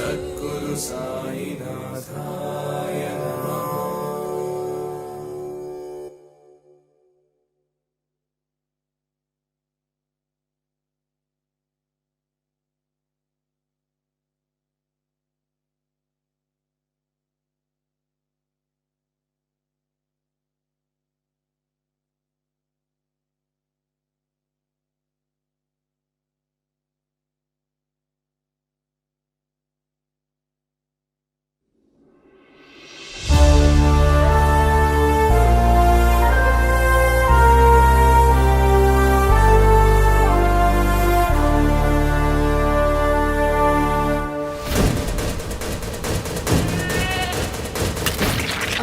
సద్గురు సాయినాథాయ నమః.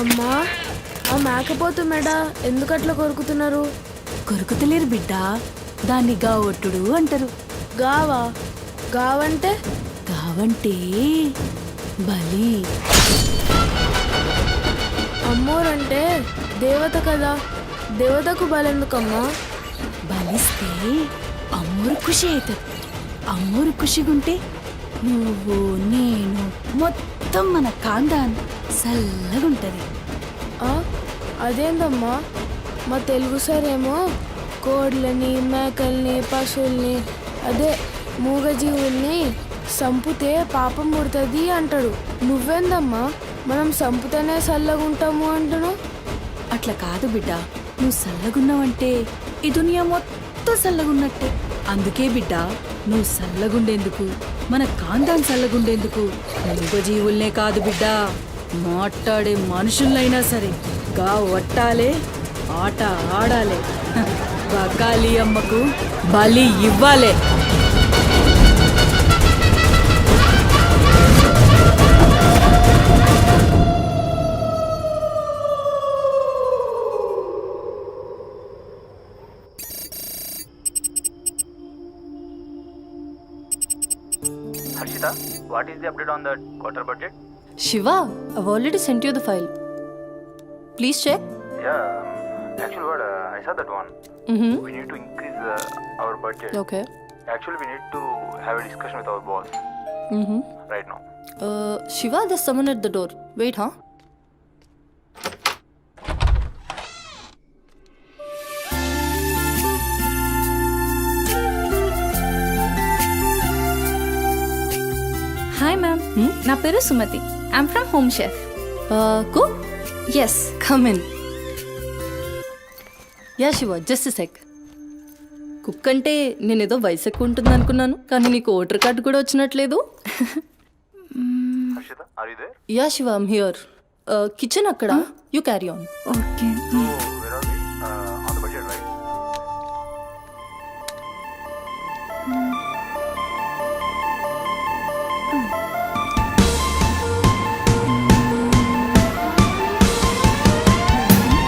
అమ్మా, ఆ మేకపోతు మెడ ఎందుకట్లా కొరుకుతున్నారు? కొరుకుతలేరు బిడ్డ, దాన్ని గావొట్టుడు అంటారు. గావా? గావంటే? గావంటే బలి. అమ్మోరంటే దేవత కదా, దేవతకు బలెందుకమ్మా? బలిస్తే అమ్మోరు ఖుషి అవుతుంది. అమ్మోరు ఖుషిగుంటే నువ్వు నేను మొత్తం మన కాందాన్ చల్లగుంటది. అదేందమ్మా, మా తెలుగు సారేమో కోడ్లని, మేకల్ని, పశువుల్ని, అదే మూగజీవుల్ని సంపుతే పాపం పుడుతుంది అంటాడు. నువ్వేందమ్మా మనం సంపుతేనే చల్లగుంటాము అంటున్నావు? అట్లా కాదు బిడ్డ, నువ్వు చల్లగున్నావంటే ఈ దునియా మొత్తం చల్లగున్నట్టే. అందుకే బిడ్డ, నువ్వు చల్లగుండేందుకు, మన కాందాన్ చల్లగుండేందుకు మూగజీవుల్నే కాదు బిడ్డ, మాట్లాడే మనుషులైనా సరే గా వట్టాలే, ఆట ఆడాలే, బకాలి అమ్మకు బలి ఇవ్వాలే. Harshita, what is the update on the quarter budget? Shiva, I've already sent you the file. Please check. Yeah, actually what, I saw that one. We need to increase our budget. Okay. Actually we need to have a discussion with our boss right now. Shiva, there's someone at the door. Wait, huh? Hi ma'am, నా పేరు Sumathi. I'm from Home Chef. Cook? Yes, come in. Yeah Shiva, just sec. Cook అంటే నేనేదో వయసు ఎక్కువ ఉంటుంది అనుకున్నాను, కానీ నీకు ఓటర్ కార్డు కూడా వచ్చినట్లేదు. Harshita, are you there? Yeah Shiva, I'm here. Kitchen అక్కడ, you carry on. Okay. So, where are we? On the budget, right?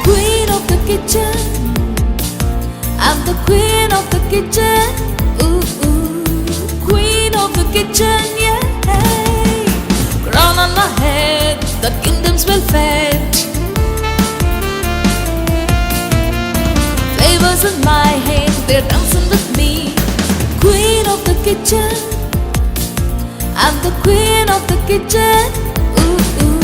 Queen of the kitchen, I'm the queen of the kitchen. Ooh, ooh. Queen of the kitchen, yeah. Crown on my head, the kingdom's well fed. Flavors in my hand, they're dancing with me. Queen of the kitchen, I'm the queen of the kitchen. Ooh, ooh.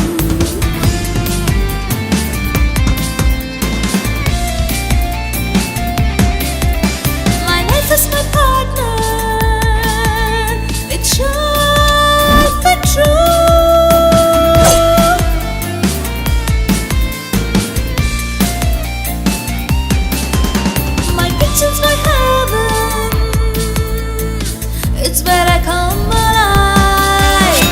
My life is my partner, it should be true. My kitchen's my heaven, it's where I come alive.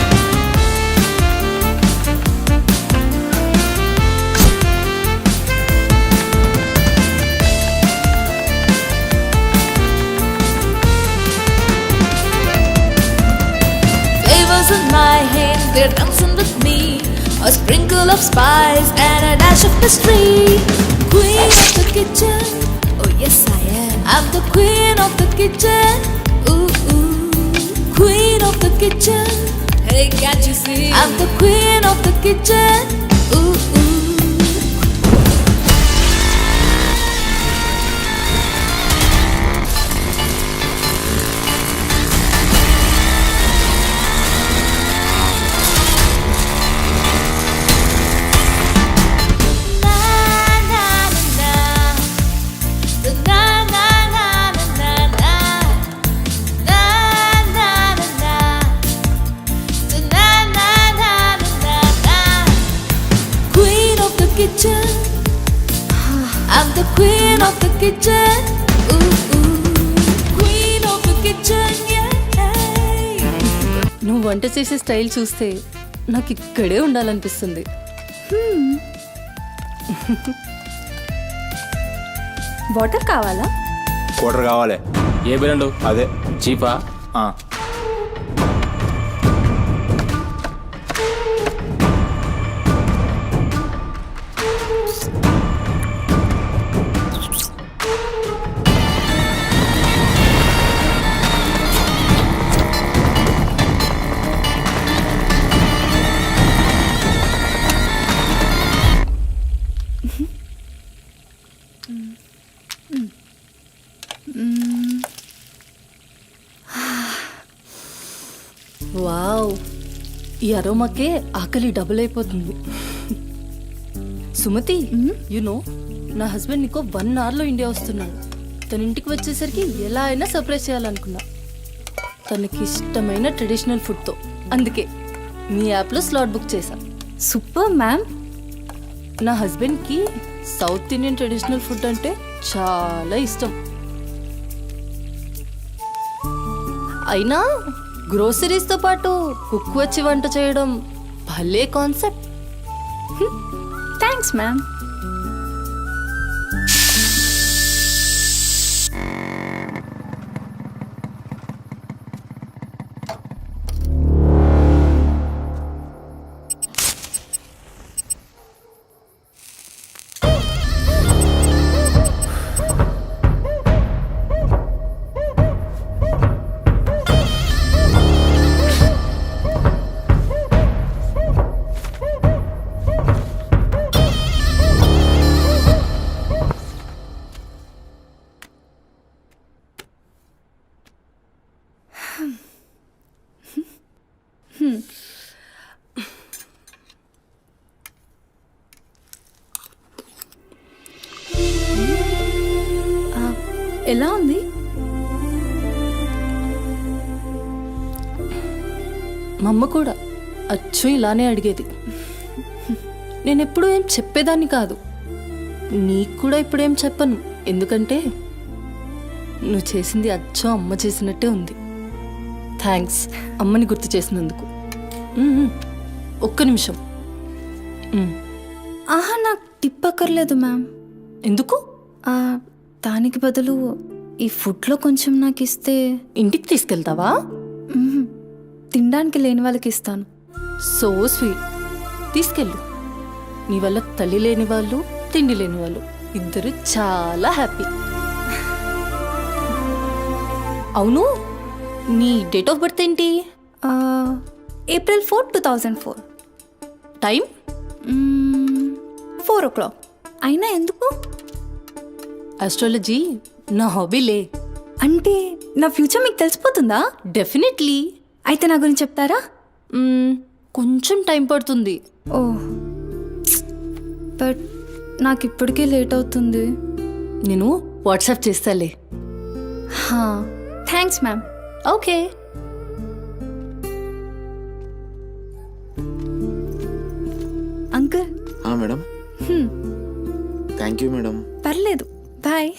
Flavors in my hand, they're dancing with me. A sprinkle of spice and a dash of mystery. Queen of the kitchen, oh yes I am. I'm the queen of the kitchen. Ooh, ooh. Queen of the kitchen. Hey, can't you see? I'm the queen of the kitchen. Ooh, ooh. I'm the queen of the kitchen. Ooh, ooh. Queen of the kitchen, yeah. నువ్వు వంట చేసే style చూస్తే నాకు ఇక్కడే ఉండాలనిపిస్తుంది. Water కావాలా? Quarter కావాలి. ఏ brand? అదే చీపా? ఆ. వావ్, ఈ అరోమాకే ఆకలి డబుల్ అయిపోతుంది. సుమతి, నో నా హస్బెండ్ నీకో 1 అవర్లో ఇండియా వస్తున్నాడు. తన ఇంటికి వచ్చేసరికి ఎలా అయినా సర్ప్రైజ్ చేయాలనుకున్నా, తనకి ఇష్టమైన ట్రెడిషనల్ ఫుడ్తో. అందుకే మీ యాప్లో స్లాట్ బుక్ చేశా. Super ma'am. నా హస్బెండ్కి సౌత్ ఇండియన్ ట్రెడిషనల్ ఫుడ్ అంటే చాలా ఇష్టం. అయినా గ్రోసరీస్తో పాటు కుక్ వచ్చి వంట చేయడం భలే కాన్సెప్ట్. Thanks ma'am. ఎలా ఉంది? మా అమ్మ కూడా అచ్చు ఇలానే అడిగేది. నేను ఎప్పుడూ ఏం చెప్పేదాన్ని కాదు, నీకు కూడా ఇప్పుడేం చెప్పను. ఎందుకంటే నువ్వు చేసింది అచ్చం అమ్మ చేసినట్టే ఉంది. థ్యాంక్స్ అమ్మని గుర్తు చేసినందుకు. ఒక్క నిమిషం. ఆహా, నాకు టిప్ అక్కర్లేదు మ్యామ్. ఎందుకు? దానికి బదులు ఈ ఫుడ్లో కొంచెం నాకు ఇస్తే. ఇంటికి తీసుకెళ్తావా? తినడానికి లేని వాళ్ళకి ఇస్తాను. So sweet. తీసుకెళ్ళు. నీ వల్ల తల్లి లేని వాళ్ళు, తిండి లేని వాళ్ళు ఇద్దరు చాలా హ్యాపీ. అవును, నీ డేట్ ఆఫ్ బర్త్ ఏంటి? April 4, 2004. టైం? 4 o'clock. అయినా ఎందుకు? ఆస్ట్రాలజీ నా హాబీలే. అంటే నా ఫ్యూచర్ మీకు తెలిసిపోతుందా? డెఫినెట్లీ. అయితే నా గురించి చెప్తారా? కొంచెం టైం పడుతుంది. ఓహ్, బట్ నాకు ఇప్పటికే లేట్ అవుతుంది. నేను వాట్సాప్ చేస్తాలే. Thanks ma'am. Okay. Uncle. Madam. Thank you madam. పర్లేదు, బాయ్.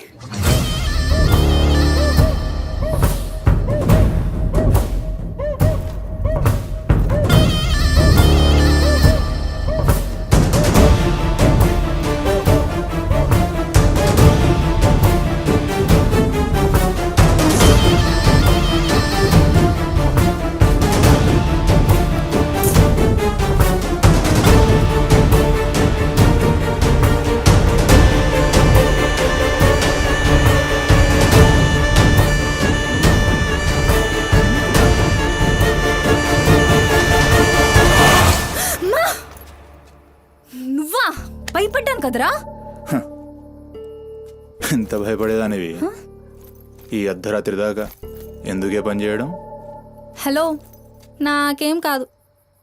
భయపడ్డాను కదరా. ఎంత భయపడేదానివి ఈ అర్ధరాత్రి దాకా? ఎందుకే పని చేయడం? హలో, నాకేం కాదు.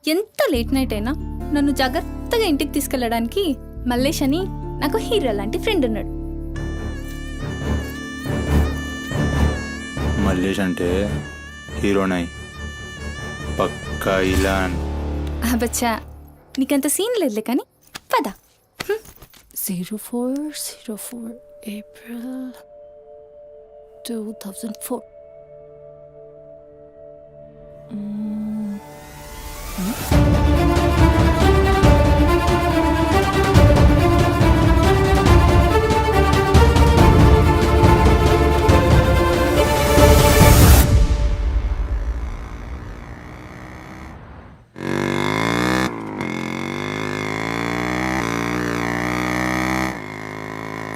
ఎంత లేట్ నైట్ అయినా నన్ను జాగ్రత్తగా ఇంటికి తీసుకెళ్ళడానికి మల్లేష్ అని నాకు హీరో లాంటి ఫ్రెండ్ ఉన్నాడు. మల్లేష్ అంటే హీరోనై పక్కా ఇలాన్. బచ్చా, నీకంత సీన్ లేదులే కానీ పద. 0404 April 2004.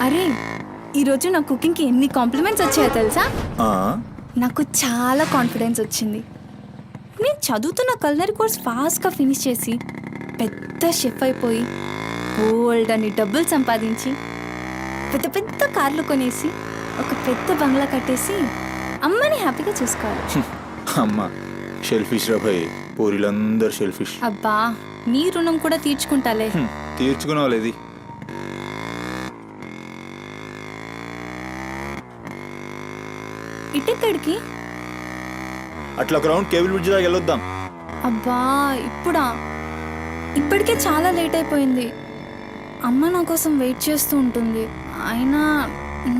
అరే ఈరోజు నా కుకింగ్కి ఎన్ని కాంప్లిమెంట్స్ వచ్చాయో తెలుసా? ఆ, నాకు చాలా కాన్ఫిడెన్స్ వచ్చింది. నేను చదువుతున్న కల్నరీ కోర్స్ ఫాస్ట్గా ఫినిష్ చేసి పెద్ద షెఫ్ అయిపోయి ఓల్డ్ అని డబ్బులు సంపాదించి పెద్ద పెద్ద కార్లు కొనేసి ఒక పెద్ద బంగ్లా కట్టేసి అమ్మని హ్యాపీగా చూసుకోవాలి. అమ్మ షెల్ఫిష్ రా భయ్, పూరిలందరూ షెల్ఫిష్. అబ్బా నీ రుణం కూడా తీర్చుకుంటాలే. తీర్చుకునే ఇది. ఇటెక్కడికి? అట్లా ఒక రౌండ్ కేబుల్ బ్రిడ్జ్ దాకా వెళ్ళొద్దాం. అబ్బా ఇప్పుడా? ఇప్పటికే చాలా లేట్ అయిపోయింది. అమ్మ నా కోసం వెయిట్ చేస్తూ ఉంటుంది. అయినా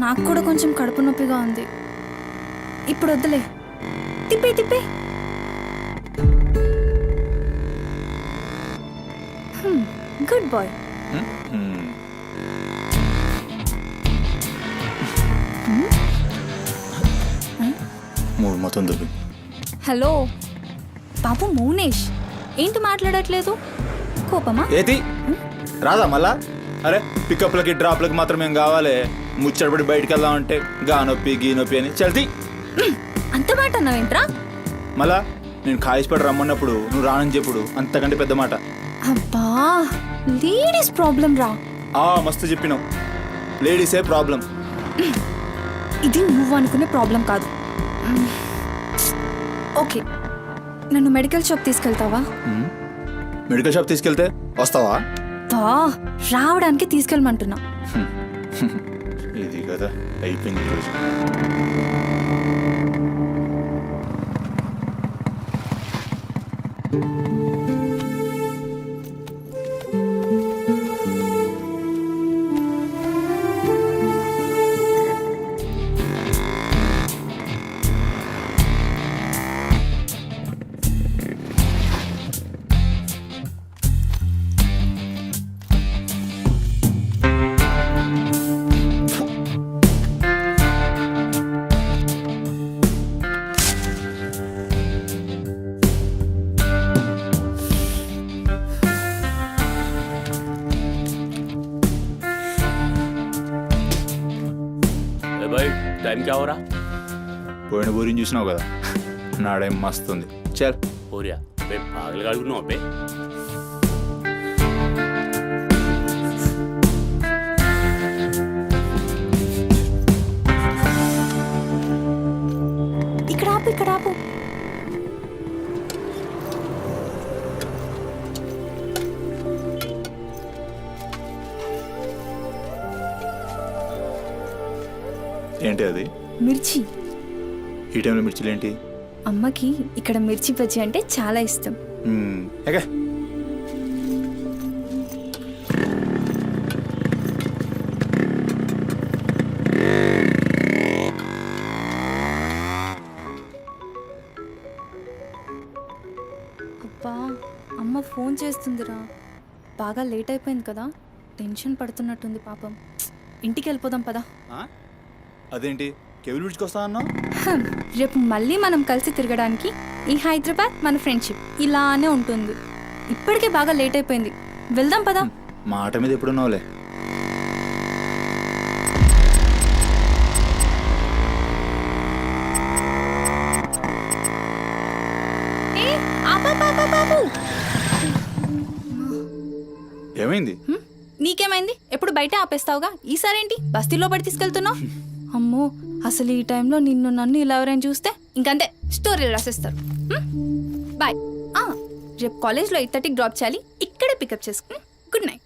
నాకు కూడా కొంచెం కడుపు నొప్పిగా ఉంది. ఇప్పుడు వద్దులే, తిప్పే తిప్పే. Good boy. మూడు మొత్తం దుబ్బి. హలో బాబు మౌనేష్, ఏంటి మాట్లాడట్లేదు? కోపమా? ఏది రాదా మళ్ళా? అరే పికప్లకి డ్రాప్లకి మాత్రం ఏం కావాలి, ముచ్చటపడి బయటికి వెళ్దామంటే గా నొప్పి గీ నొప్పి అని చల్తీ. అంత మాట అన్నావేంట్రా? మళ్ళా నేను కాయిస్పడి రమ్మన్నప్పుడు నువ్వు రానని చెప్పుడు అంతకంటే పెద్ద మాట. అబ్బా లేడీస్ ప్రాబ్లం రా. మస్తు చెప్పినావు, లేడీసే ప్రాబ్లం. ఇది నువ్వు అనుకునే ప్రాబ్లం కాదు. ఓకే, నన్ను మెడికల్ షాప్ తీసుకెళ్తావా? మెడికల్ షాప్ తీసుకెళ్తే వస్తావా? రావడానికి తీసుకెళ్ళమంటున్నా. ఇది కదా అయిపోయింది ఈరోజు. भाई टाइम क्या हो रहा? పోయిన బోరిని చూసినావు కదా, నాడేం మస్తుంది. చల్ हो रहा बे पागल गाड़ी को बे ఇక్కడ ఆపు, ఇక్కడ ఆపు. ఏంటి అది? మిర్చి. ఈ టైంలో మిర్చిలు ఏంటి? అమ్మకి ఇక్కడ మిర్చి బజ్జీ అంటే చాలా ఇష్టం. ఎగా అబ్బా అమ్మ ఫోన్ చేస్తుందిరా. బాగా లేట్ అయిపోయింది కదా, టెన్షన్ పడుతున్నట్టుంది పాపం. ఇంటికి వెళ్ళిపోదాం పదా. అదేంటి కేబుల్ బ్రిడ్జ్కి వస్తా అన్నావు? రేపు మళ్ళీ మనం కలిసి తిరగడానికి ఈ హైదరాబాద్ మన ఫ్రెండ్షిప్ ఇలానే ఉంటుంది. ఇప్పటికే బాగా లేట్ అయిపోయింది, వెళ్దాం పదా. మాట మీద ఎప్పుడున్నావులే. ఏమైంది? నీకేమైంది? ఎప్పుడు బయట ఆపేస్తావుగా, ఈసారేంటి బస్తీలో పడి తీసుకెళ్తున్నావు? అమ్మో అసలు ఈ టైంలో నిన్ను నన్ను ఇలా ఎవరైనా చూస్తే ఇంకంతే, స్టోరీలు రాసేస్తారు. బాయ్. రేపు కాలేజ్లో 8:30కి డ్రాప్ చేయాలి, ఇక్కడే పికప్ చేసుకుని. Good night.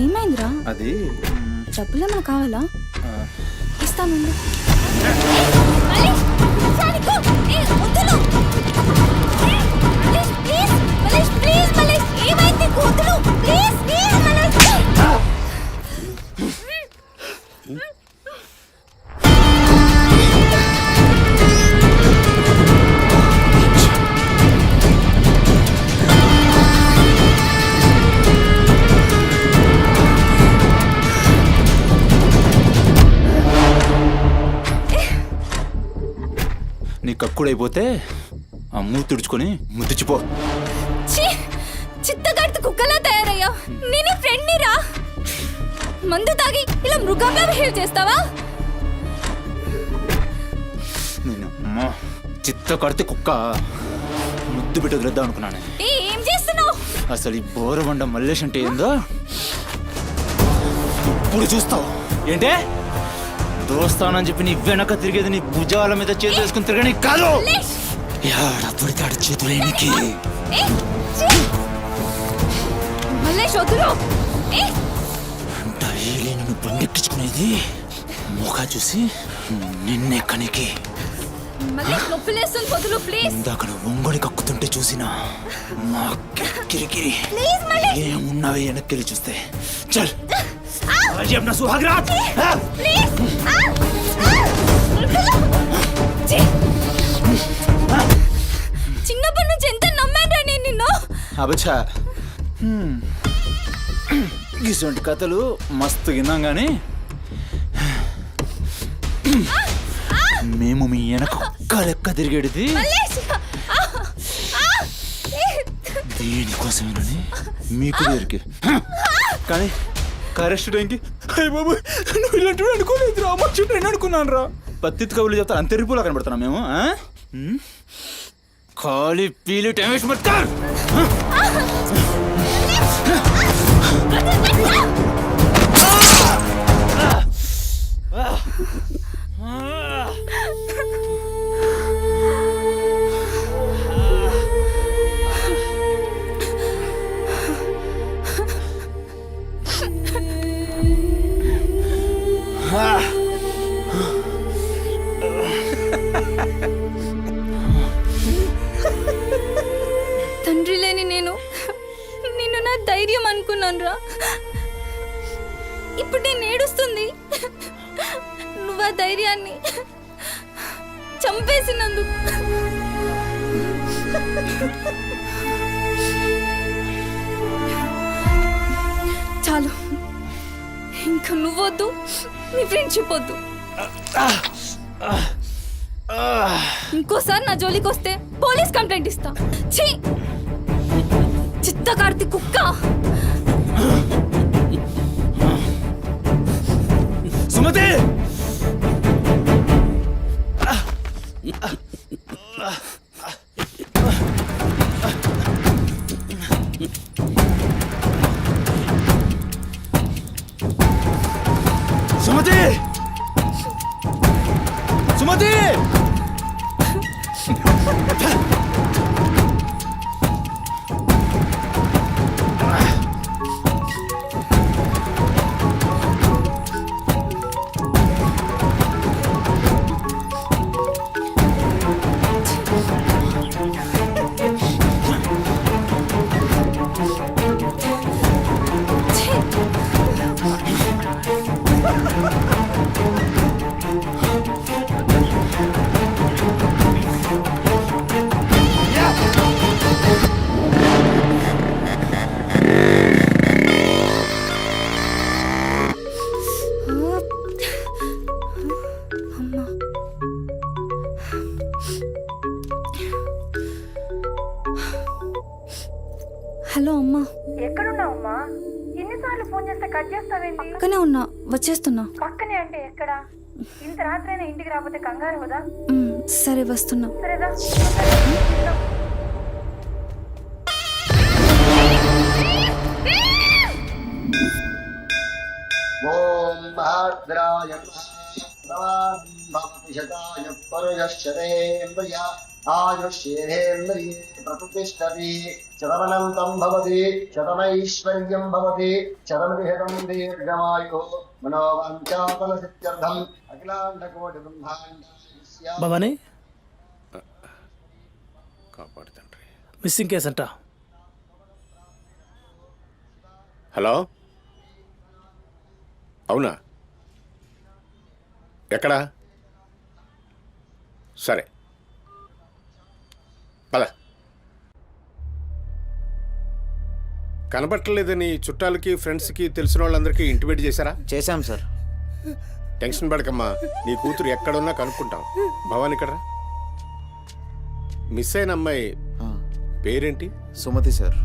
ఏమైందిరా? అది డబ్బులు ఏమైనా కావాలా? ఇస్తాను. ప్లీజ్ కక్కుడైపోతే ఆ మూతి తుడుచుకొని ముద్దుచిపో. ఛీ! చిత్తగాడితో కుక్కలా తయారయ్యా. నేను ఫ్రెండ్ని రా. మందు తాగి ఇలా మృగంగా బిహేవ్ చేస్తావా? నేను అమ్మా చిత్త కడితే కుక్క ముద్దు పెట్టి వదిలేద్దాం అనుకున్నాను. ఏం చేస్తున్నావు? అసలు ఈ బోరబండ మల్లేష్ అంటే ఏందో ఇప్పుడు చూస్తావు. ఏంటే దోస్తానని చెప్పి నీ వెనక తిరిగేది నీ భుజాల మీద చేతులు వేసుకుని తిరగని కాదు. పడితాడు చేతులేనికి. మల్లేష్ వదులు. డైలీ నన్ను బండెక్కించుకునేది ముఖ చూసి నిన్నే కనికి. మల్లేష్ నొప్పిలేస్తుంది, వదులు ప్లీజ్. ఇందాక నువ్వు ఒంగోని కక్కుతుంటే చూసినా మా కిరికిరి ఏమున్నావే వెనక్కి చూస్తే. చల్ నా సుహాగ్రాట్. చిన్నప్పటి నుంచి ఎంత నమ్మాను నేను నిన్ను. అబచ్చా ఇటువంటి కథలు మస్తు విన్నాం కానీ మేము మీ వెనక ఒక్క లెక్క తిరిగేది దేనికోసమేనని మీకు దొరికి. కానీ కరెక్ట్ టైంకి అయ్య బాబు నువ్వు ఇలాంటి అనుకోలేదు రా, అమ్మ చుట్టూ అనుకున్నాను రా. పత్తి కబుర్లు చెప్తా అంత రిపులా కనబడుతున్నాం మేము. ఖాళీ పీలి టైం వేస్ట్ మత్తారు. తండ్రి లేని నేను నిన్ను నా ధైర్యం అనుకున్నాను రా. ఇప్పుడు నేను ఏడుస్తుంది నువ్వు ఆ ధైర్యాన్ని చంపేసినందుకు. చాలు, ఇంకా నువ్వొద్దు, నీ ఫ్రెండ్షిప్ వద్దు. ఇంకోసారి నా జోలికి వస్తే పోలీస్ కంప్లైంట్ ఇస్తా. ఛీ! చిత్తకార్తి కుక్క. సుమతి సుమతి సుమతి హలో అమ్మా. ఎక్కడున్నావమ్మా? ఎన్నిసార్లు ఫోన్ చేస్తే కట్ చేస్తావేంటి? పక్కనే ఉన్నా, వచ్చేస్తున్నా. పక్కనే అంటే ఎక్కడ? ఇంత రాత్రైనా ఇంటికి రాకపోతే కంగారు కదా. సరే వస్తున్నా. సరేదా? ఓం భాద్రాయ శతాయ పరుయశ్చరేంద్రియ ఆయుష్యేంద్రియే ప్రతిష్టతి శతమనంతం భవతి శతమైశ్వర్యం భవతి శతమిహితం దీర్ఘమాయు మనోవాంఛాఫల సిద్ధ్యర్థం అఖిలాండకోటి బ్రహ్మాండ. భవానీ కాపాడు తండ్రి. మిస్సింగ్ కేసు అంట. హలో, అవునా? ఎక్కడా? సరే పద. కనబట్టలేదని చుట్టాలకి ఫ్రెండ్స్కి తెలిసిన వాళ్ళందరికీ ఇంటిమేట్ చేశారా? చేశాం సార్. టెన్షన్ పడకమ్మా, నీ కూతురు ఎక్కడున్నా కనుక్కుంటాం. భవానీ ఇక్కడ మిస్ అయిన అమ్మాయి పేరేంటి? సుమతి సార్.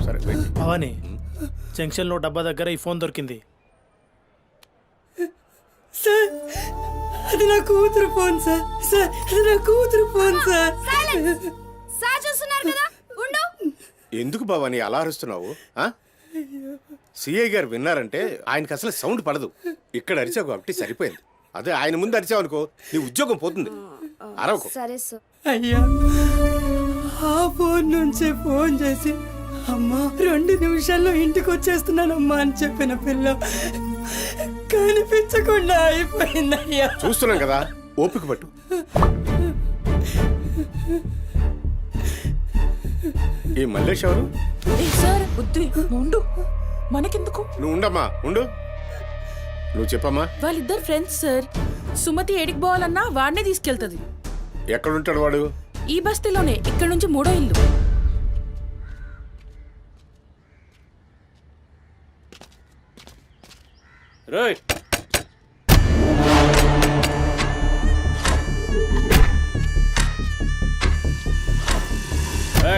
సరే వెయిట్. భవానీ జంక్షన్లో డబ్బా దగ్గర ఈ ఫోన్ దొరికింది. సార్ అది నా కూతురు ఫోన్ సార్. సార్ అది నా కూతురు ఫోన్ సార్. సార్ చూస్తున్నారు కదా, ఉండు. ఎందుకు భవాని అలా అరుస్తున్నావు? సిఐ గారు విన్నారంటే ఆయనకి అసలు సౌండ్ పడదు. ఇక్కడ అరిచావు కాబట్టి సరిపోయింది. అదే ఆయన ముందు అరిచావు అనుకో నీ ఉద్యోగం పోతుంది. అరవకు. సరే సార్. అయ్యా ఆ ఫోన్ నుంచి ఫోన్ చేసి అమ్మా 2 నిమిషాల్లో ఇంటికి వచ్చేస్తున్నానమ్మా అని చెప్పిన పిల్ల కనిపించకుండా అయిపోయిందయ్యా. చూస్తున్నాం కదా, ఓపిక పట్టు. ఈ మల్లేష్ ఎవరు? సార్ ఉండు, మనకెందుకు? నువ్వు ఉండమ్మా, ఉండు. నువ్వు చెప్పమ్మా. వాళ్ళిద్దరు ఫ్రెండ్స్ సార్. సుమతి ఏడికి పోవాలన్నా వాడినే తీసుకెళ్తుంది. ఎక్కడుంటాడు వాడు? ఈ బస్తీలోనే, ఇక్కడ నుంచి 3వ ఇల్లు. రైట్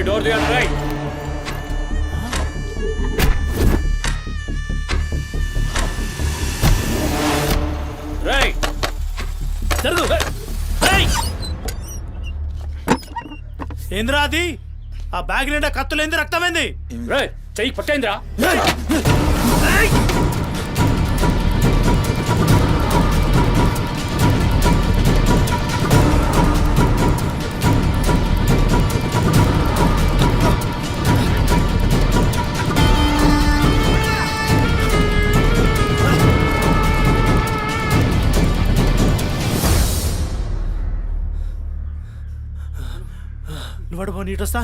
డోర్ దిగండి. రైట్ రైట్ జరుగు. ఏంద్రా అది? ఆ బ్యాగ్ నిండా కత్తులేంది, రక్తమైంది. చెయ్యి పట్టేంద్రా. నువ్వు నీటొస్తా.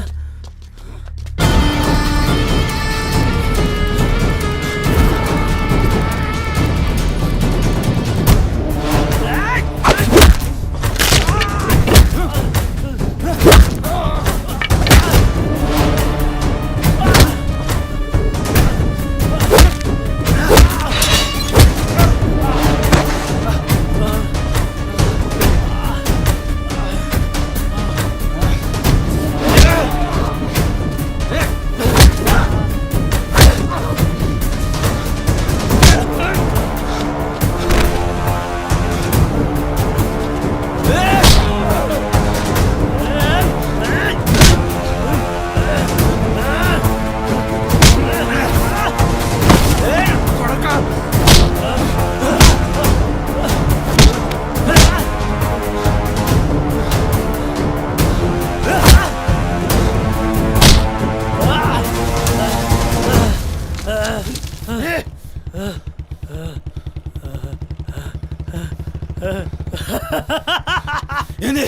ఏంది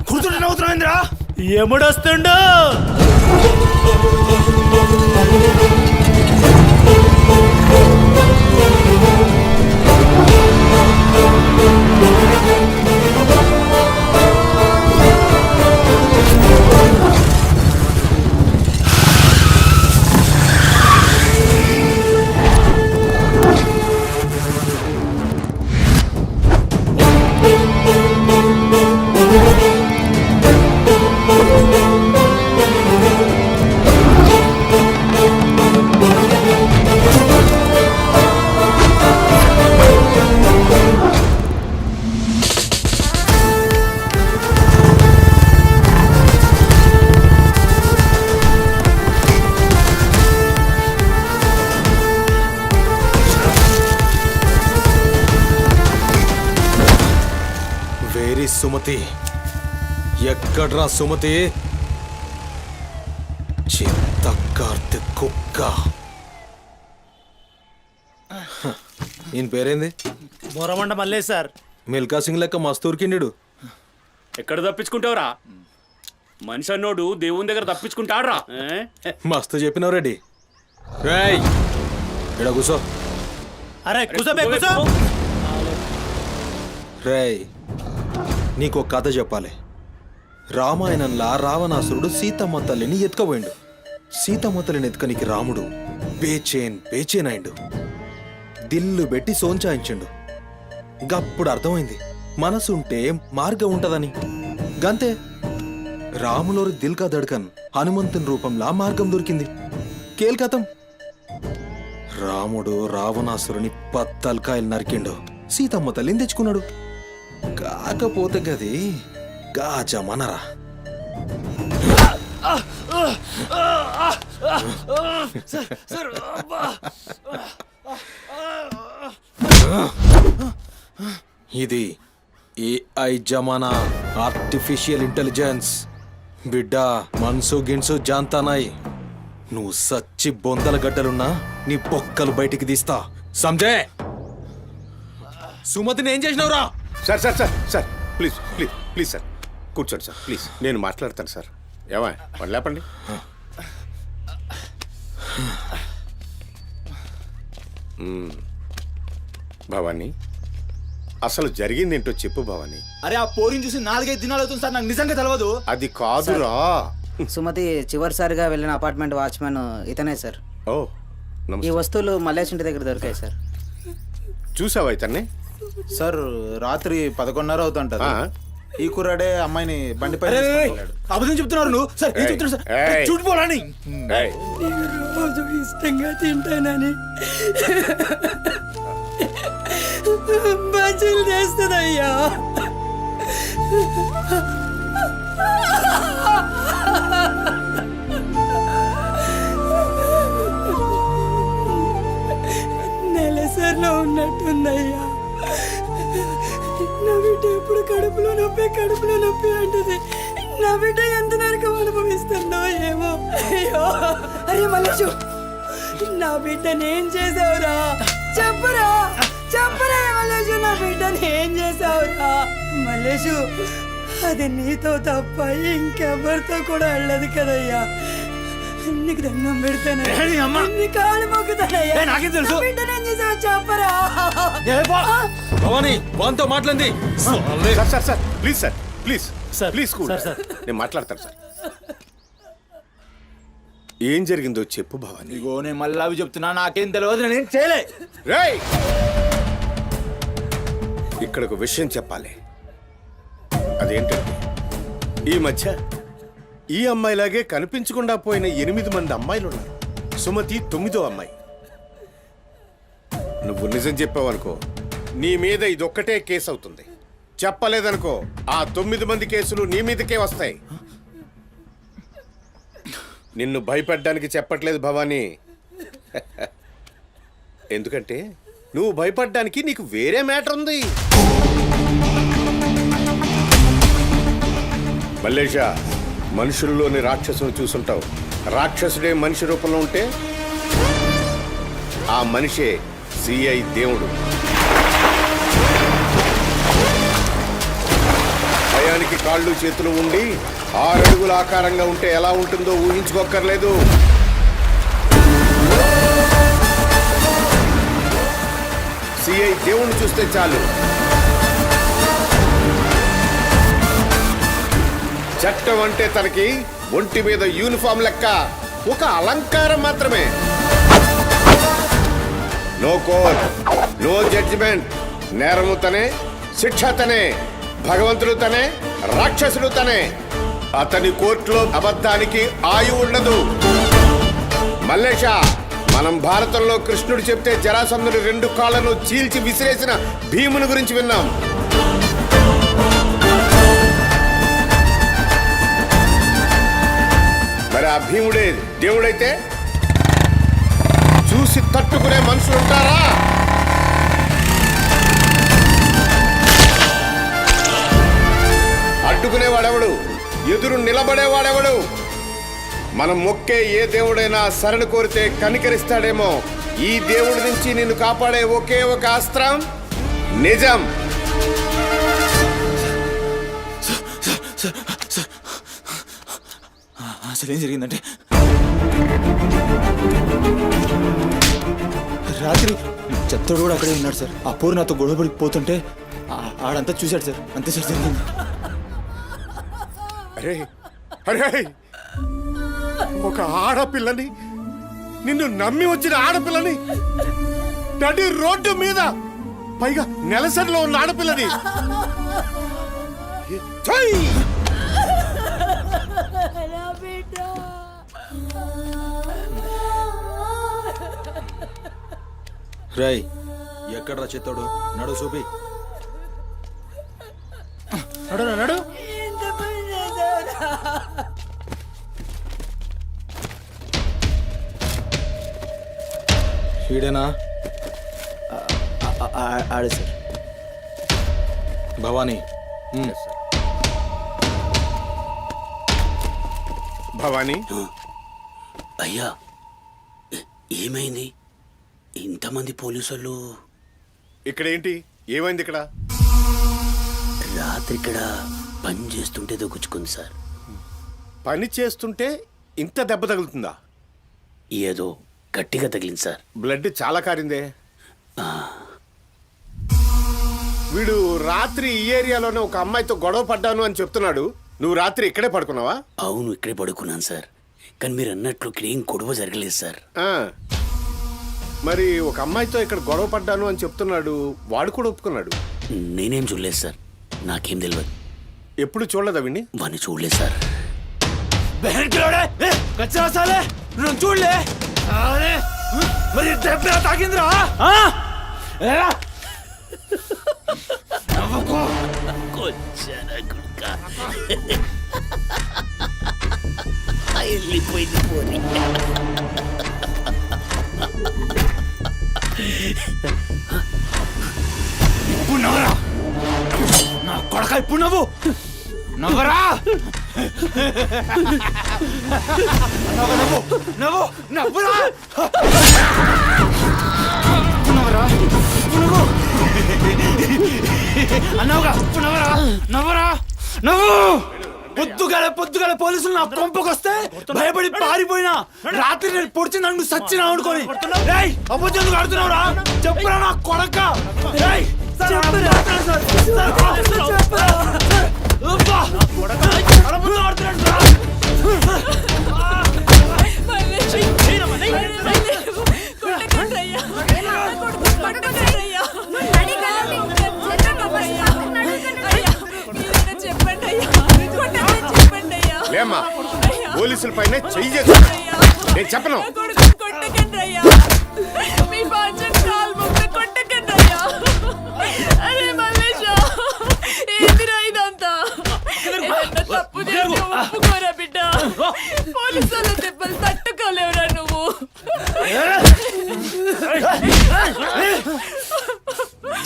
కుర్తుంటే నవ్వుతున్నావేంద్రా? ఎముడొస్తుండు? సుమతి ఎక్కడ్రా సుమతి? చిత్త కార్తె కుక్క. ఈయన పేరేంది? బోరమండ మల్లేష్ సార్. మిల్కా సింగ్ లెక్క మస్తూర్కిండు. ఎక్కడ తప్పించుకుంటావురా? మనిషి అన్నోడు దేవుని దగ్గర తప్పించుకుంటాడ్రా మస్తు చెప్పినావు రెడ్డి. రేయ్ ఇక్కడ కూసో. అరే కూసోబే కూసో. రేయ్ నీకు కథ చెప్పాలి. రామాయణంలా రావణాసురుడు సీతమ్మ తల్లిని ఎత్తుకపోయిండు. సీతమ్మ తల్లిని ఎత్తుకనికి రాముడు బేచేన్ అయిండు. దిల్లు పెట్టి సోంచాయించిండు. గప్పుడు అర్థమైంది మనసుంటే మార్గం ఉంటదని. గంతే రాములోరి దిల్ కా దడ్కన్ హనుమంతుని రూపంలా మార్గం దొరికింది. కేల్కతం రాముడు రావణాసురుని పత్తల్కాయలు నరికిండు. సీతమ్మ తల్లిని తెచ్చుకున్నాడు. కాకపోతే గది గాజమనరా. ఇది ఏఐ జమానా, ఆర్టిఫిషియల్ ఇంటెలిజెన్స్. బిడ్డ మనసు గిన్సు జాంతానాయి. నువ్వు సచ్చి బొందల గడ్డలున్నా నీ బొక్కలు బయటికి తీస్తా. సంజే సుమతిని ఏం చేసినవురా? Sir sir sir sir please please please sir కూర్చోండి సార్ ప్లీజ్. నేను మాట్లాడతాను సార్. ఏమా వాళ్ళు లేపండి. భవానీ అసలు జరిగింది ఏంటో చెప్పు భవానీ. అరే ఆ పోరిని చూసి 4-5 దినాలు అవుతుంది సార్. నాకు నిజంగా తెలియదు. అది కాదురా. సుమతి చివరిసారిగా వెళ్ళిన అపార్ట్మెంట్ వాచ్మెన్ ఇతనే సార్. ఓ ఈ నమస్తే. వస్తువులు మల్లేష్ ఇంటి దగ్గర దొరికాయి సార్. చూసావా ఇతన్ని? సార్ రాత్రి 11:30 అవుతుంటది. ఈ కుర్రాడే అమ్మాయిని బండిపై అబద్ధం చెప్తున్నారు నువ్వు. సార్ ఏం చెప్తున్నారు సార్? చూడిపోవాలని ఏయ్, రోజు ఇష్టంగా తింటానని బజ్జీలు చేస్తుందయ్యా. నెలసరిలో ఉన్నట్టుందయ్యా. నా బిడ్డ ఎప్పుడు కడుపులో నొప్పి అంటది. నా బిడ్డ ఎంత నరకం అనుభవిస్తుందో ఏమో. అయ్యో అరే మల్లేషు, నా బిడ్డని ఏం చేసావురా? చెప్పురా మల్లేషు, నా బిడ్డని ఏం చేసావురా? మల్లేషు, అది నీతో తప్ప ఇంకెవరితో కూడా వెళ్ళదు కదయ్యా. నీకు దండం పెడతానయ్యా, నీ కాళ్ళు మొక్కుతానయ్యా. నాకేం తెలుసు? నా బిడ్డని ఏం చేసావు చెప్పరా? భవానీ వాంతో మాట్లాడింది. Sir sir sir please sir please sir, please cool. Sir, sir. నేను మాట్లాడతాను సార్. ఏం జరిగిందో చెప్పు భవానీ. ఇగో నేను మళ్ళీ అవి చెప్తున్నా. నాకేం తెలియదు. నేనేం చేయలే. రేయ్ ఇక్కడ ఒక విషయం చెప్పాలి. అదేంటంటే ఈ మధ్య ఈ అమ్మాయిలాగే కనిపించకుండా పోయిన 8 మంది అమ్మాయిలు ఉన్నారు. సుమతి 9వ అమ్మాయి. నువ్వు నిజం చెప్పావనుకో నీ మీద ఇదొక్కటే కేసు అవుతుంది. చెప్పలేదనుకో ఆ 9 మంది కేసులు నీ మీదకే వస్తాయి. నిన్ను భయపడ్డానికి చెప్పట్లేదు భవానీ. ఎందుకంటే నువ్వు భయపడ్డానికి నీకు వేరే మ్యాటర్ ఉంది. మల్లేషా, మనుషుల్లోని రాక్షసుని చూసుంటావు. రాక్షసుడే మనిషి రూపంలో ఉంటే ఆ మనిషే సిఐ దేవుడు. భయానికి కాళ్ళు చేతులు ఉండి 6 అడుగుల ఆకారంగా ఉంటే ఎలా ఉంటుందో ఊహించుకోక్కర్లేదు. సిఐ దేవుణ్ణి చూస్తే చాలు. చట్టం అంటే తనకి ఒంటి మీద యూనిఫామ్ లెక్క ఒక అలంకారం మాత్రమే. No court, no judgement. నేరము తనే, శిక్ష తనే, భగవంతుడు తనే, రాక్షసుడు తనే. అతని కోర్టులో అబద్ధానికి ఆయువు ఉండదు. మల్లేష, మనం భారతంలో కృష్ణుడు చెప్తే జరాసంధుడు 2 కాళ్ళను చీల్చి విసిరేసిన భీముని గురించి విన్నాం. మరి ఆ భీముడే దేవుడైతే చూసి తట్టుకునే మనుషులు ఉంటారా? అడ్డుకునేవాడెవడు? ఎదురు నిలబడేవాడెవడు? మనం మొక్కే ఏ దేవుడైనా శరణు కోరితే కనికరిస్తాడేమో. ఈ దేవుడి నుంచి నిన్ను కాపాడే ఒకే ఒక అస్త్రం నిజం. అసలు ఏం జరిగిందంటే రాత్రి చెత్తడు కూడా అక్కడే ఉన్నాడు సార్. ఆ పోరు నాతో గొడవపడి పోతుంటే ఆడంతా చూశాడు సార్. అంతే సార్ జరిగింది. అరే అరే, ఒక ఆడపిల్లని, నిన్ను నమ్మి వచ్చిన ఆడపిల్లని నడి రోడ్డు మీద, పైగా నెలసరిలో ఉన్న ఆడపిల్లని ఛై! రాయ్ ఎక్కడ్రా చిత్తోడు? నడు చూపి. నడు నడు. ఎంత పని చేసావురా? ఈడేనా? ఆడే సార్. భవానీ. భవానీ, అయ్యా ఏమైంది? ఇంతమంది పోలీసులు ఇక్కడ ఏంటి? ఏమైంది ఇక్కడ? రాత్రి ఇక్కడ పని చేస్తుంటే దొక్కుచుకుంది సార్. పని చేస్తుంటే ఇంత దెబ్బ తగులుతుందా? ఏదో గట్టిగా తగిలింది సార్. బ్లడ్ చాలా కారిందే. వీడు రాత్రి ఈ ఏరియాలోనే ఒక అమ్మాయితో గొడవ పడ్డాను అని చెప్తున్నాడు. నువ్వు రాత్రి ఇక్కడే పడుకున్నావా? అవును, ఇక్కడే పడుకున్నాను సార్. కానీ మీరు అన్నట్లు ఇక్కడ ఏం గొడవ జరగలేదు సార్. మరి ఒక అమ్మాయితో ఇక్కడ గొడవ పడ్డాను అని చెప్తున్నాడు, వాడు కూడా ఒప్పుకున్నాడు. నేనేం చూడలేదు సార్, నాకేం తెలియదు. ఎప్పుడు చూడలేదా విని? వాడిని చూడలేదు సార్. చూడలే మరి తాకిందిరా. వెళ్ళిపోయింది పోనీ. ఇప్పుడు నవ్వరా నా కొడక, ఇప్పుడు నవ్వు నవ్వరా. నవ్వు నవ్వు నవ్వురా. నవ్వరా నవ్వు అన్నావుగా. నవ్వరా నవ్వరా నవ్వు. పొద్దుగాల పోలీసులు నా కొంపకొస్తే భయపడి పారిపోయినా, రాత్రి నేను పొడిచి నన్ను సచ్చినా అనుకోని అబద్ధం ఆడుతున్నావురా. చెప్పురా నా కొడక. లేమ్మా, పోలీసుల పైన చెయ్యి చేస్తా. నేను చెప్పను. పోలీసుల దెబ్బలు తట్టుకోలేవురా నువ్వు.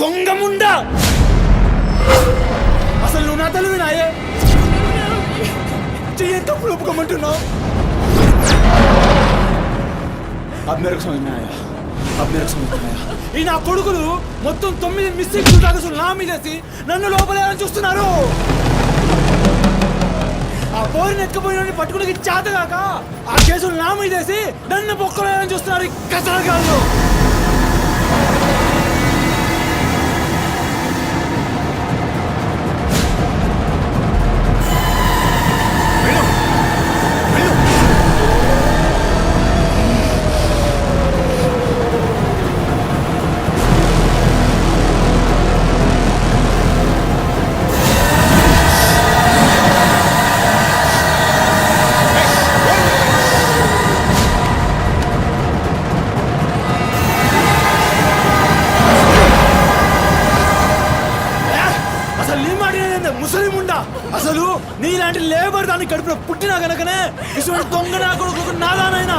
దొంగముండా, అసలు నువ్వు నా తల్లివి నాయే. చెయ్యి తప్పులు ఒప్పుకోమంటున్నావు. ఈ నా కొడుకులు మొత్తం 9 మిస్టేక్స్ కేసులు నా మీదేసి నన్ను లోపలేయాలని చూస్తున్నారు. ఆ పోరిని ఎత్తుకుపోయిన పట్టుకునే చేతగాక ఆ కేసులు నా మీదేసి నన్ను పొక్కలేయాలని చూస్తున్నారు ఈ కసరగాళ్ళు. అసలు నీలాంటి లేబర్ దాన్ని కడుపులో పుట్టినా గనకనే ఇటువంటి దొంగ నా కొడుకు నాదానైనా.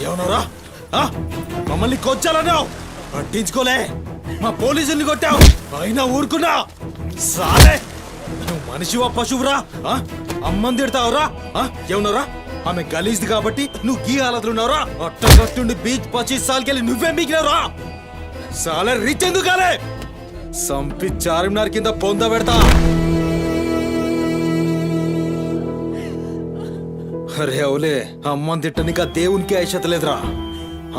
ఏమన్నారా? మమ్మల్ని కొచ్చాలన్నావు, పట్టించుకోలే. మా పోలీసుల్ని కొట్టావు, అయినా ఊరుకున్నా. సాలే, నువ్వు మనిషివా పశువురా? అమ్మని తిడతావురా? ఏమన్నారా? ఆమె గలీజ్ది కాబట్టి నువ్వు గీ హాలతులున్నావురా? అట్టగట్టుండి బీచ్ 25 సార్కెళ్ళి నువ్వే మిగిలినరా? సాలే రిచ్ ఎందుకు కాలే? సంపి చార్మినార్ కింద పొంద పెడతా. అరే అవులే, అమ్మని తిట్టనిక దేవునికి ఐషత లేదురా.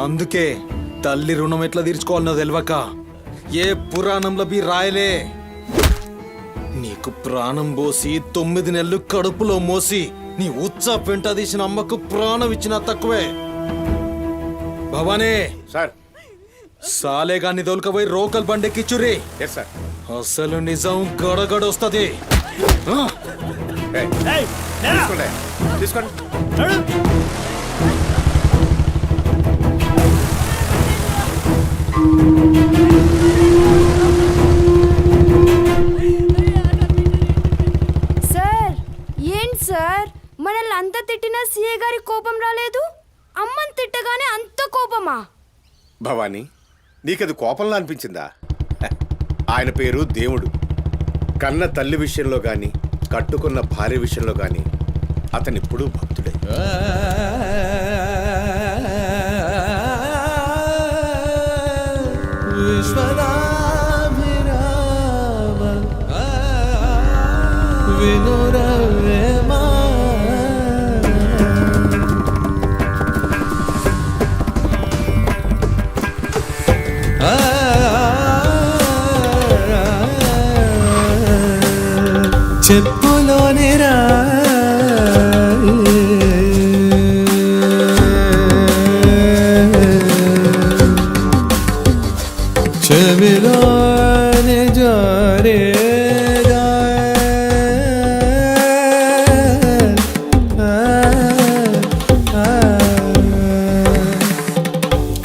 అందుకే తల్లి రుణం ఎట్లా తీర్చుకోవాలన్నో తెలియక ఏ పురాణంలో బి రాయలే. నీకు ప్రాణం పోసి 9 నెలలు కడుపులో మోసి నీ ఉచ్చ పెంట తీసిన అమ్మకు ప్రాణం ఇచ్చిన తక్కువే. భవానీ సార్, సాలేగాన్ని దొలకపోయి రోకల్ బండెక్కిచ్చురి. సార్ అసలు నిజం గడగడొస్తది. తీసుకోండి. సార్ ఏంటి సార్, మనల్ని అంత తిట్టినా సీఏ గారి కోపం రాలేదు? అమ్మని తిట్టగానే అంత కోపమా? భవానీ, నీకది కోపంలా అనిపించిందా? ఆయన పేరు దేవుడు. కన్న తల్లి విషయంలో గాని కట్టుకున్న భార్య విషయంలో గాని అతనిప్పుడు భక్తుడే. చెప్పులోని రా చెవిలోని జారే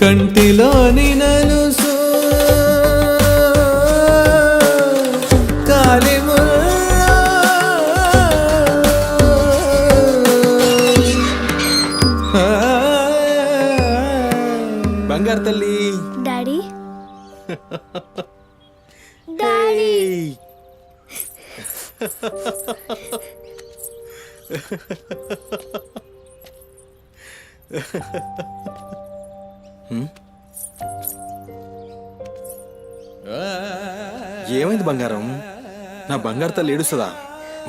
కంటిలోని నలుసు బంగారు తల్లి. డాడీ డాడీ ఏమైంది బంగారం? నా బంగారు తల్లి ఏడుస్తుందా?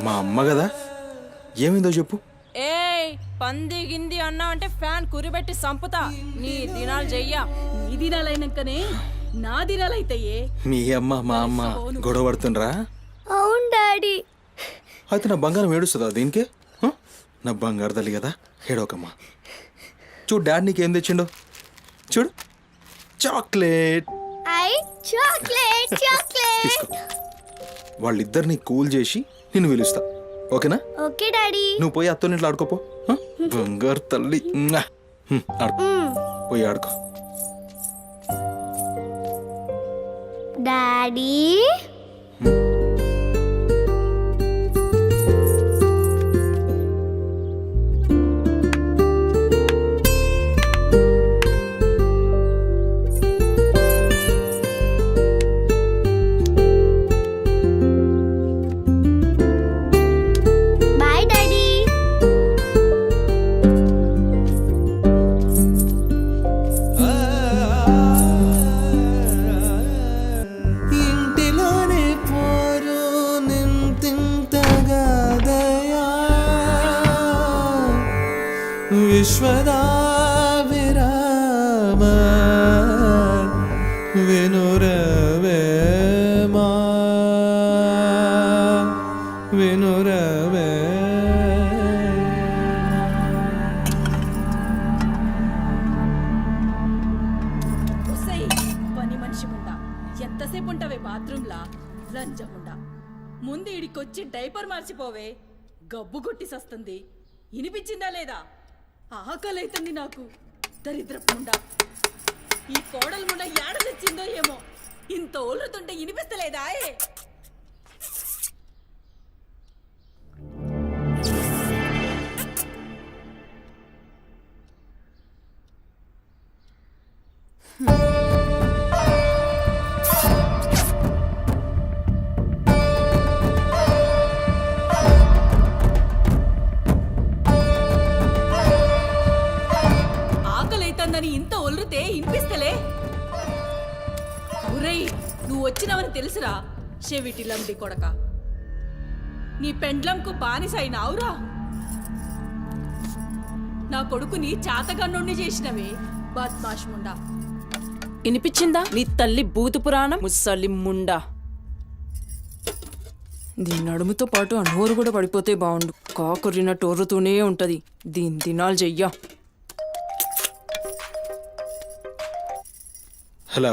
మా అమ్మ కదా, ఏమైందో చెప్పు. ఏయ్, పంది గింది అన్నా అంటే ఫ్యాన్ కురిబెట్టి సంపుతా. నీ దినాలు చెయ్యా. నీ దినాలైనాకనే నా దినాలైతాయే. మీ అమ్మ మా అమ్మ గొడవ పడుతుండ్రా? అవును డాడీ. అయితే నా బంగారం ఏడుస్తుందా దీనికే? నా బంగారు తల్లి కదా, ఏడోకమ్మా. చూడు డాడీ నీకేం తెచ్చిండో చూడు. చాక్లెట్. Chocolate chocolate. వాళ్ళిద్దరిని కూల్ చేసి నిన్ను పిలుస్తా, ఓకేనా? Okay daddy. నువ్వు పోయి అత్తో ఇంట్లో ఆడుకోపో. బంగారు తల్లి ఆడుకో, పోయి ఆడుకో. డాడీ విశ్వదా విరామ వినురవేమా వినురవే. పని మనిషి ఉండా, ఎంతసేపు ఉంటావే బాత్రూంలా? లంజముండా, ముందు ఇడికొచ్చి డైపర్ మార్చిపోవే. గబ్బు కొట్టి సస్తుంది. వినిపించిందా లేదా? ఆకలైతుంది నాకు. దరిద్రపుండా, ఈ కోడలు ముండ ఏడ తెచ్చిందో ఏమో, ఇంత ఓలుతుంటే వినిపిస్తలేదా? వచ్చినవని తెలుసురా చెవిటిలండి కొడక. నీ పెండ్లంకు బానిసైనావురా. నా కొడుకుని చాతగన్నుణ్ణి చేసినవే బద్మాష్ ముండా. వినిపించిందా నీ తల్లి బూతు పురాణం? ముసలి ముండా. దీని నడుముతో పాటు ఆ నోరు కూడా పడిపోతే బాగుండు. కాకురిన టోరుతూనే ఉంటది. దీని దినాలు చెయ్యా. హలో,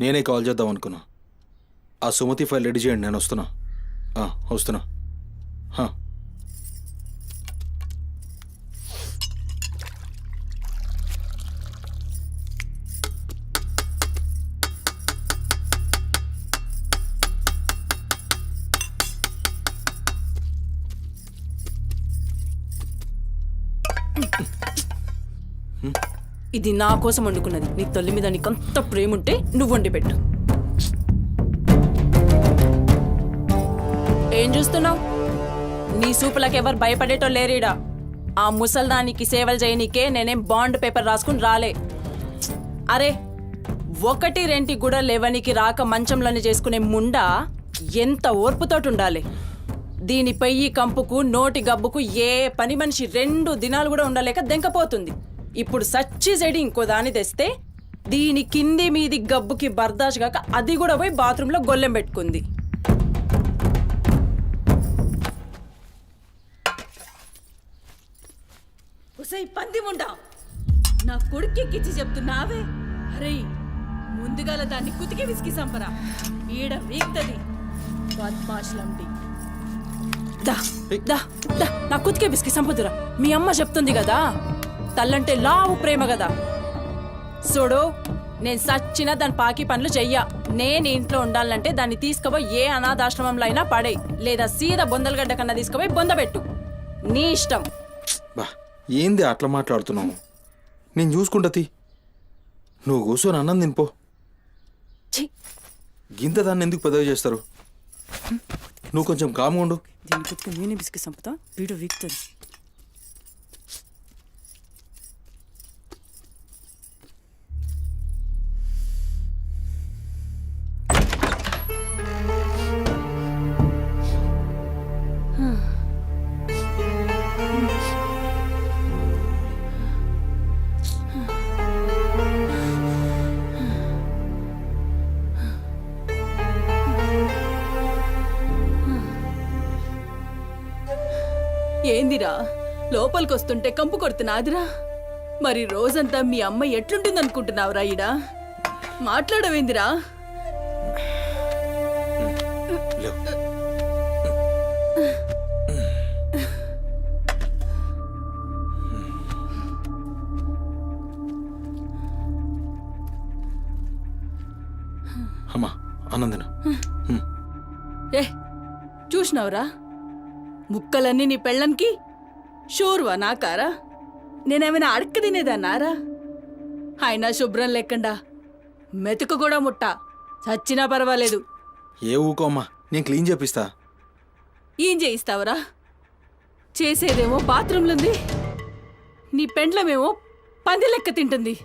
నేనే కాల్ చేద్దాం అనుకున్నా. ఆ సుమతి ఫైల్ రెడీ చేయండి, నేను వస్తున్నా. వస్తున్నా. ఇది నా కోసం వండుకున్నది. నీ తల్లి మీద నీకంత ప్రేమ ఉంటే నువ్వు వండి పెట్టు. ఏం చూస్తున్నావు? నీ సూపులకు ఎవరు భయపడేటో లేరీడా. ఆ ముసల్దానికి సేవలు చేయనీకే నేనేం బాండ్ పేపర్ రాసుకుని రాలే. అరే, 1 2 కూడా లేవనికి రాక మంచంలోనే చేసుకునే ముండా ఎంత ఓర్పుతోటి ఉండాలి. దీని పెయ్యి కంపుకు నోటి గబ్బుకు ఏ పని మనిషి 2 దినాలు కూడా ఉండలేక దెంకపోతుంది. ఇప్పుడు సచ్చి చెడి ఇంకో దాన్ని తెస్తే దీని కింది మీది గబ్బుకి బర్దాష్ గాక అది కూడా పోయి బాత్రూంలో గొల్లెం పెట్టుకుంది. ఉసై పంది ముండా, నా కొడుకెక్కిచ్చి చెప్తున్నావే. అరే, ముందుగాల దాన్ని కుతికి విసికి సంపరా. ఈడ వీక్తది బద్మాష్లండి. దా దా దా నా కుతికే బిస్కి సంపదురా. మీ అమ్మ చెప్తుంది కదా, తల్లంటే లావు ప్రేమ కదా. చూడు, నేను సచ్చిన దాని పాకి పనులు చెయ్యా. నేను ఇంట్లో ఉండాలంటే దాన్ని తీసుకుపోయి ఏ అనాథాశ్రమంలో అయినా పడే, లేదా సీదా బొందలగడ్డ కన్నా తీసుకుపోయి బొందబెట్టు. నీ ఇష్టం. బా, ఏంది అట్లా మాట్లాడుతున్నావు? నేను చూసుకుంటా. నువ్వు కూర్చొని అన్నం తినిపో. గింత దాన్ని ఎందుకు పెద్దగా చేస్తారు? నువ్వు కొంచెం కామ్గా ఉండు. దీని కుతికి నేనే బిస్కి సంపుతా, వీడు వీక్తుంది. ఏందిరా లోపలికొస్తుంటే కంపు కొడుతున్నాదిరా? మరి రోజంతా మీ అమ్మ ఎట్లుంటుందనుకుంటున్నావురా? ఈడ మాట్లాడవేందిరా? అమ్మా, ఆనందన చూసినావురా, ముక్కలన్నీ నీ పెళ్ళంకి షోర్వా నాకారా? నేనేమైనా అడక్క తినేదన్నారా? అయినా శుభ్రం లేకుండా మెతుకు కూడా ముట్ట చచ్చినా పర్వాలేదు. ఏ ఊకోమ్మా, నేను క్లీన్ చేపిస్తా. ఏం చేయిస్తావురా? చేసేదేమో బాత్రూంలుంది, నీ పెండ్లమేమో పంది లెక్క తింటుంది.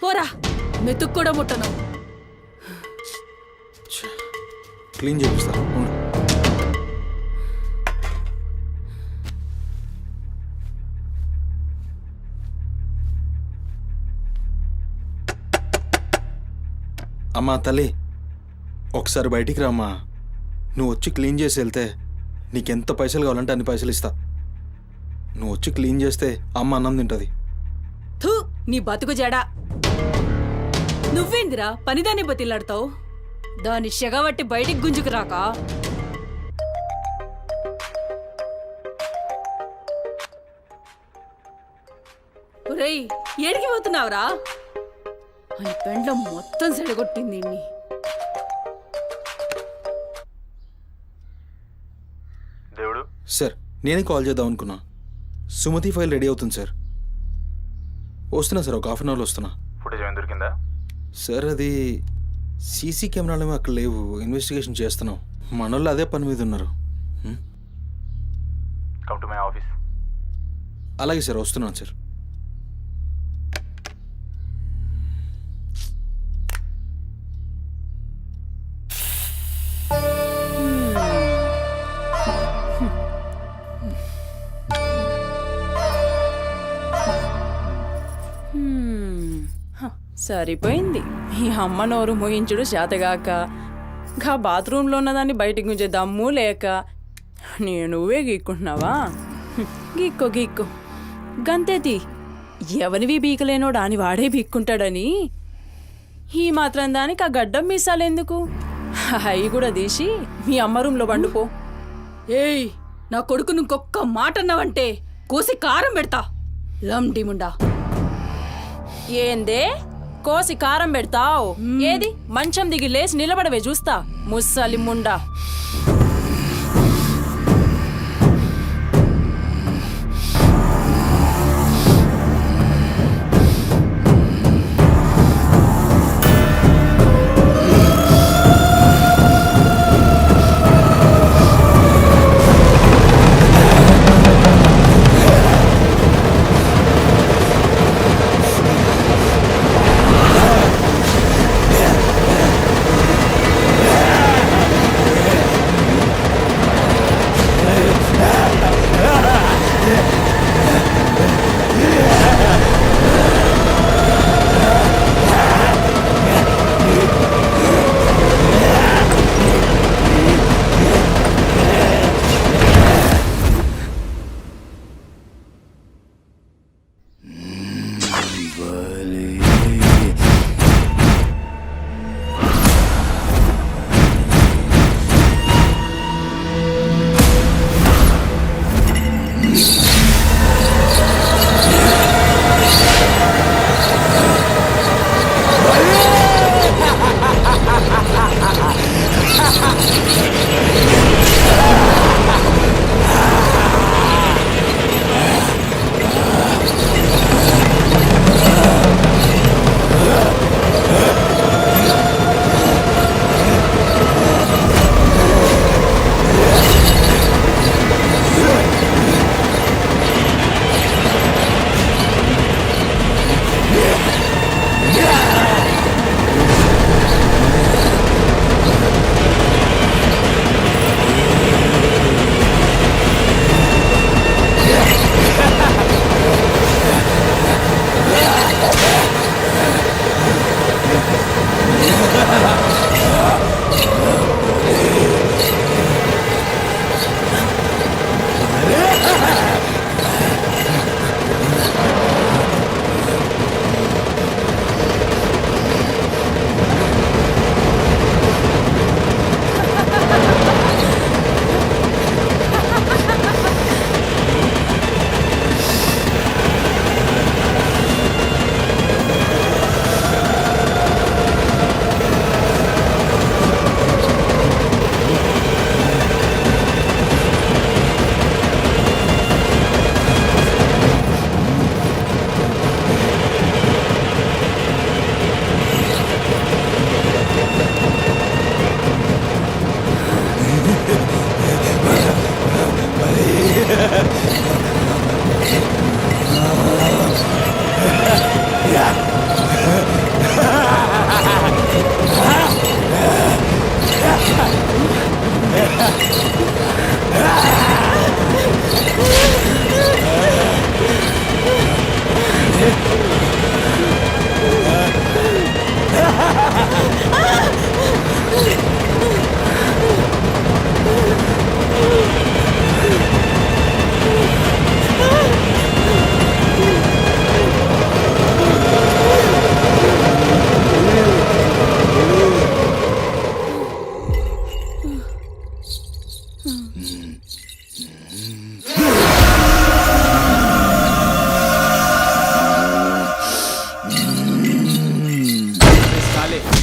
పోరా, మెతుకు కూడా ముట్టను. క్లీన్ చేపిస్తా. అమ్మా తల్లి, ఒకసారి బయటికి రామ్మా. నువ్వు వచ్చి క్లీన్ చేసి వెళ్తే నీకెంత పైసలు కావాలంటే అన్ని పైసలు ఇస్తా. నువ్వు వచ్చి క్లీన్ చేస్తే అమ్మ అన్నం తింటుంది. థూ, నీ బతుకు జడా. నువ్వేందిరా పనిదాన్ని బతిలాడతావు? దాని షెగబట్టి బయటికి గుంజుకు రాక. ఒరేయ్, ఏడికి పోతున్నావురా? అని పెండ్లం మొత్తం సెడగొట్టింది. దేవుడు సార్, నేనే కాల్ చేద్దాం అనుకున్నా. సుమతి ఫైల్ రెడీ అవుతుంది సార్. వస్తున్నా సార్, ఒక 1/2 అవర్లో వస్తున్నా. ఫుటేజ్ ఏమైనా దొరికిందా? సార్, అది సీసీ కెమెరాలు అక్కడ లేవు. ఇన్వెస్టిగేషన్ చేస్తున్నాం. మనోళ్ళు అదే పని మీద ఉన్నారు. Come to my office. అలాగే సార్, వస్తున్నాను సార్. సరిపోయింది మీ అమ్మ నోరు మోయించుడు చేతగాక గా బాత్రూంలో ఉన్నదాన్ని బయటికి గుంజే దమ్ము లేక నువ్వే గీక్కుంటున్నావా? గీక్కో గీక్కో గంతేతి ఎవరివి బీకలేనోడు అని వాడే బీక్కుంటాడని ఈ మాత్రం దానికి ఆ గడ్డం మీసాలెందుకు? అవి కూడా తీసి మీ అమ్మ రూంలో పండుకో. ఏయ్, నా కొడుకు ఇంకొక్క మాట అన్నావంటే కోసి కారం పెడతా. లండిముండా ఏందే కోసి కారం పెడతావు? ఏది మంచం దిగి లేచి నిలబడవే చూస్తా ముస్సలి ముండా.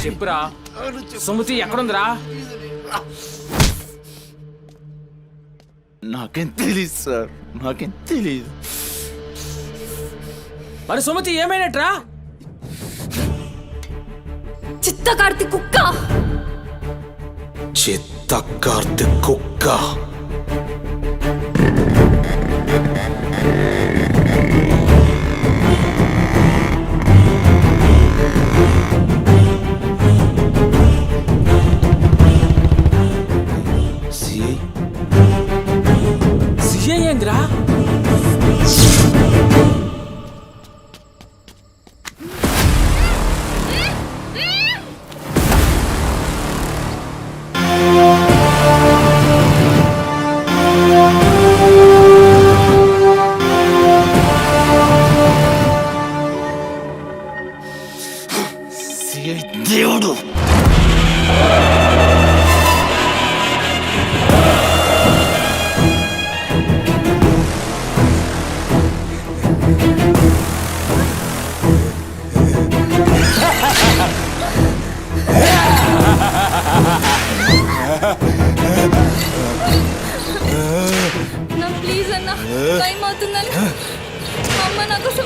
చెప్పురా సుమతి ఎక్కడుందిరా? నాకేం తెలీదు సార్, నాకేం తెలీదు. మరి సుమతి ఏమైనట్రా? చిత్తకార్తి కుక్క, చిత్తకార్తి కుక్క. సిఐ ఏంద్రా?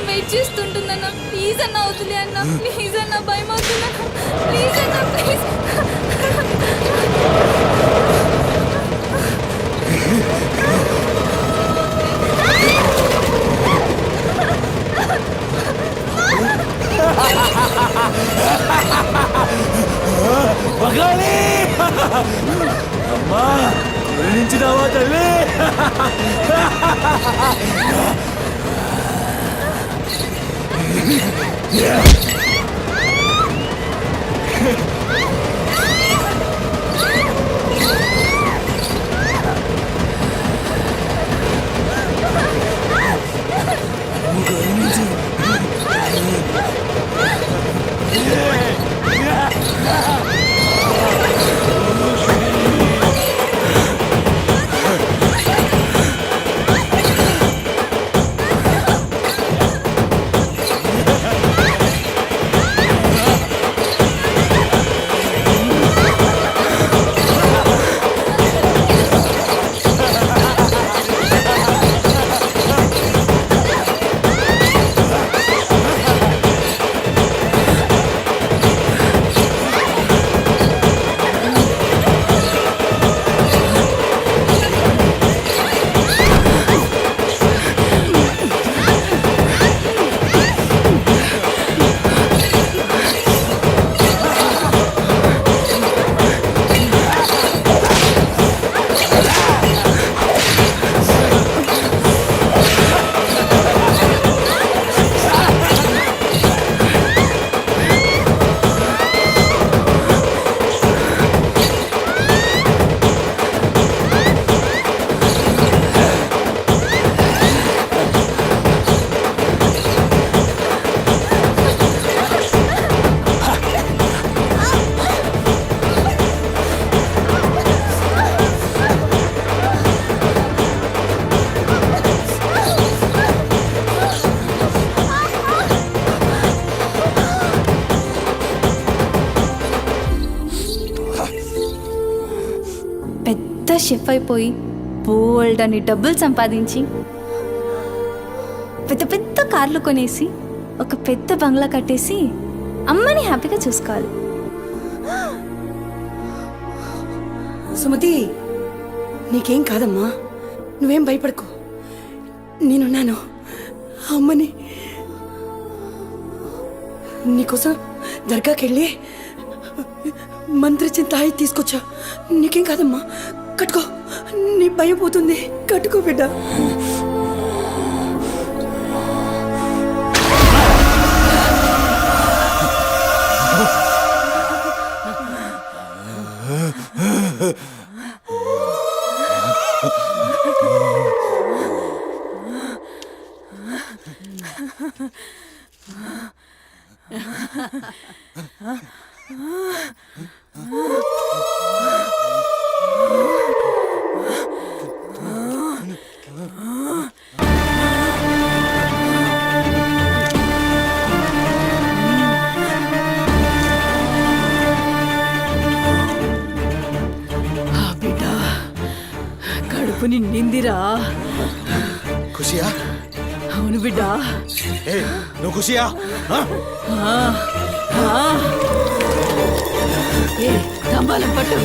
వెయిట్ చేస్తుంటుందన్న. ప్లీజ్ అన్న వదిలే అన్న. ప్లీజ్ అన్న, భయం అవుతుందన్న. ప్లీజ్ అన్న, ప్లీజ్. పగాలి అమ్మా నుంచి రావా తల్లి. షెఫ్ అయిపోయి బోల్డ్ అని డబ్బులు సంపాదించి పెద్ద పెద్ద కార్లు కొనేసి ఒక పెద్ద బంగ్లా కట్టేసి అమ్మని హ్యాపీగా చూసుకోవాలి. సుమతి, నీకేం కాదమ్మా, నువ్వేం భయపడకు, నేనున్నాను. అమ్మని నీకోసం దర్గాకెళ్ళి మంత్రిచ్చిన తాయి తీసుకొచ్చా. నీకేం కాదమ్మా, కట్టుకో, నీ భయం పోతుంది. కట్టుకో బిడ్డ. కడుపు నిండిందిరా. ఖుషియా? అవును బిడ్డ. నువ్వు ఖుషియా? తంబాలం పట్టు.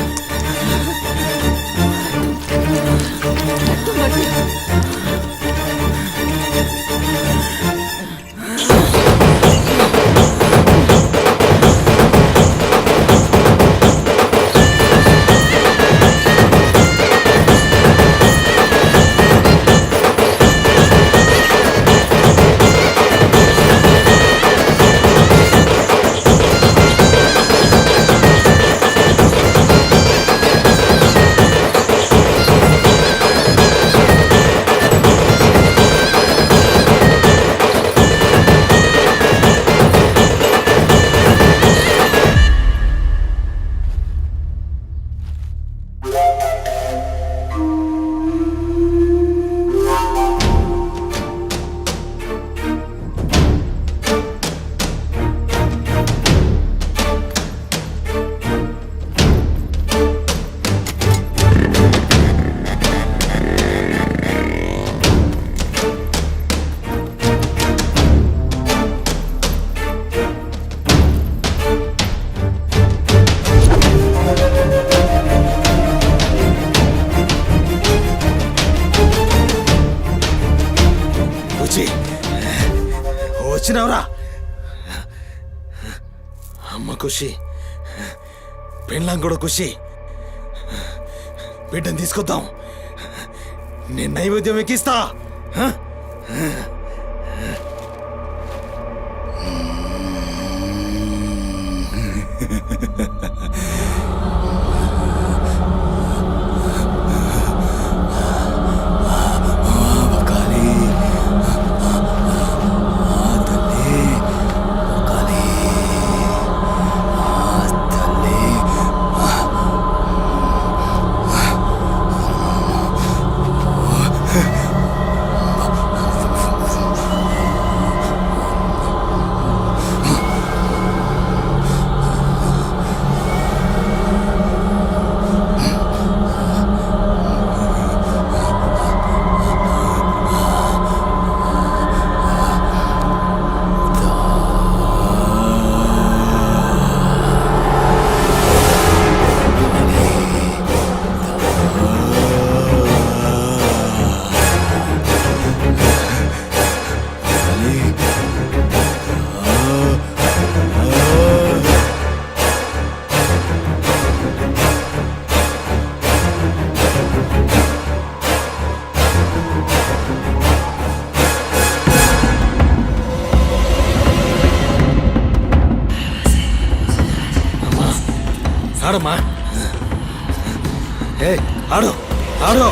వచ్చినావురా అమ్మ ఖుషి పెళ్ళాం కూడా ఖుషి బిడ్డను తీసుకొద్దాం నేను నైవేద్యం ఎక్కిస్తా ఆడమ్మా ఏ ఆడు ఆడు